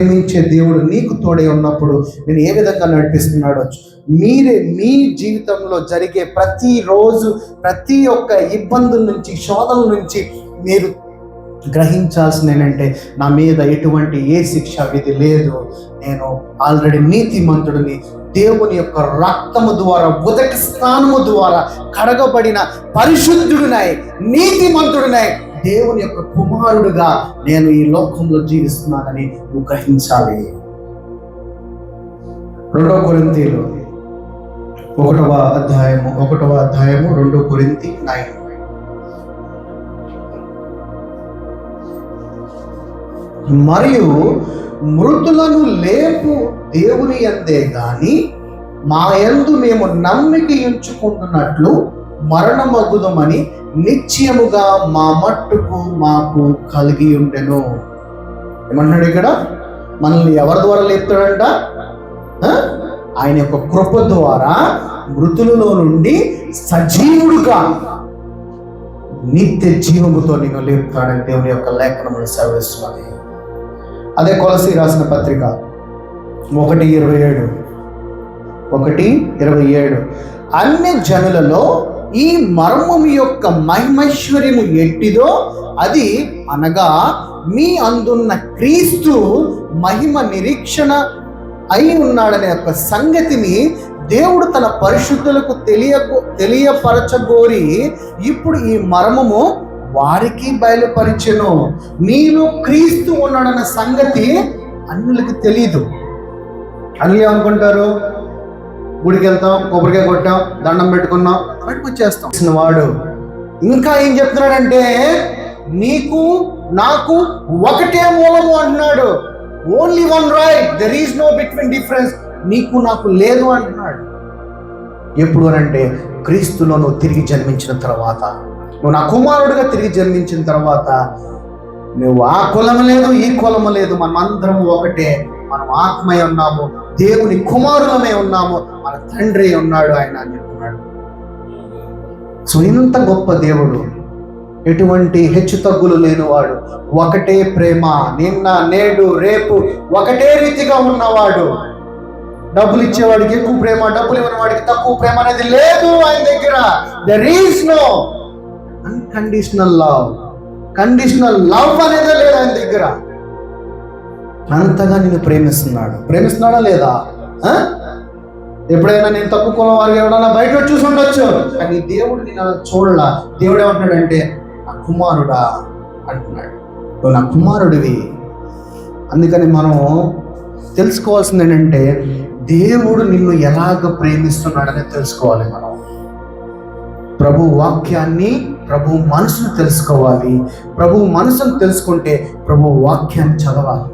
ప్రేమించే దేవుడు నీకు తోడే ఉన్నప్పుడు నేను ఏ విధంగా నడిపిస్తున్నాడో మీరే మీ జీవితంలో జరిగే ప్రతిరోజు ప్రతి ఒక్క ఇబ్బందుల నుంచి శోధనల నుంచి మీరు గ్రహించాల్సింది ఏంటంటే నా మీద ఎటువంటి ఏ శిక్ష విధి లేదు, నేను ఆల్రెడీ నీతిమంతుడిని, దేవుని యొక్క రక్తము ద్వారా ఉదక స్నానము ద్వారా కడగబడిన పరిశుద్ధుడినై నీతిమంతుడినై దేవుని యొక్క కుమారుడుగా నేను ఈ లోకంలో జీవిస్తున్నానని నువ్వు గ్రహించాలి. 2 కొరింథీయులు 1వ అధ్యాయము 2 కొరింథీ 9. మరియు మృతులను లేపు దేవుని యందే గాని మా యందు మేము నమ్మిక ఉంచుకుంటున్నట్లు మరణమగుదమని నిశ్చయముగా మా మట్టుకు మాకు కలిగి ఉండెను. ఏమన్నాడు ఇక్కడ? మనల్ని ఎవరి ద్వారా లేపుతాడంట? ఆయన యొక్క కృప ద్వారా మృతులలో నుండి సజీవుడుగా నిత్య జీవముతో నేను లేపుతాడని దేవుని యొక్క లేఖనములు సెలవిస్తున్నది. అదే కొలసీ రాసిన పత్రిక 1:27 అన్ని జనులలో ఈ మర్మము యొక్క మహిమైశ్వర్యము ఎట్టిదో అది అనగా మీ అందున్న క్రీస్తు మహిమ నిరీక్షణ అయి ఉన్నాడనే యొక్క సంగతిని దేవుడు తన పరిశుద్ధులకు తెలియపరచగోరి ఇప్పుడు ఈ మర్మము వారికి బయలుపరిచెను. నీలో క్రీస్తు ఉన్నాడన్న సంగతి అన్యులకు తెలియదు. అన్యులు ఏమనుకుంటారు? గుడికి వెళ్తాం, కొబ్బరికాయ కొట్టాం, దండం పెట్టుకున్నాం, బయటకు వచ్చేస్తాం. వాడు ఇంకా ఏం చెప్తున్నాడంటే నీకు నాకు ఒకటే మూలము అంటున్నాడు. Only one right, there is no between difference. నీకు నాకు లేదు అంటున్నాడు. ఎప్పుడు అనంటే క్రీస్తులో నువ్వు తిరిగి జన్మించిన తర్వాత, నువ్వు నా కుమారుడిగా తిరిగి జన్మించిన తర్వాత నువ్వు ఆ కులము లేదు ఈ కులము లేదు, మనం అందరం ఒకటే. మనం ఆత్మయ ఉన్నాము, దేవుని కుమారులమే ఉన్నాము, మన తండ్రి ఉన్నాడు ఆయన అని చెప్తున్నాడు. సో ఇంత గొప్ప దేవుడు, ఎటువంటి హెచ్చు తగ్గులు లేనివాడు, ఒకటే ప్రేమ, నిన్న నేడు రేపు ఒకటే రీతిగా ఉన్నవాడు. డబ్బులు ఇచ్చేవాడికి ఎక్కువ ప్రేమ, డబ్బులు ఇవ్వని వాడికి తక్కువ ప్రేమ అనేది లేదు ఆయన దగ్గర. There is no unconditional love. Conditional love అనేది లేదు ఆయన దగ్గర. అంతగా నిన్ను ప్రేమిస్తున్నాడా లేదా? ఎప్పుడైనా నేను తక్కువ కులం వారికి ఎవడన్నా బయట చూసి ఉండొచ్చు, కానీ దేవుడు నేను అలా చూడలా. దేవుడు ఏమంటున్నాడంటే నా కుమారుడా అంటున్నాడు, నువ్వు నా కుమారుడివి. అందుకని మనం తెలుసుకోవాల్సింది ఏంటంటే దేవుడు నిన్ను ఎలాగ ప్రేమిస్తున్నాడని తెలుసుకోవాలి. మనం ప్రభు వాక్యాన్ని, ప్రభు మనసును తెలుసుకోవాలి. ప్రభు మనసును తెలుసుకుంటే ప్రభు వాక్యాన్ని చదవాలి.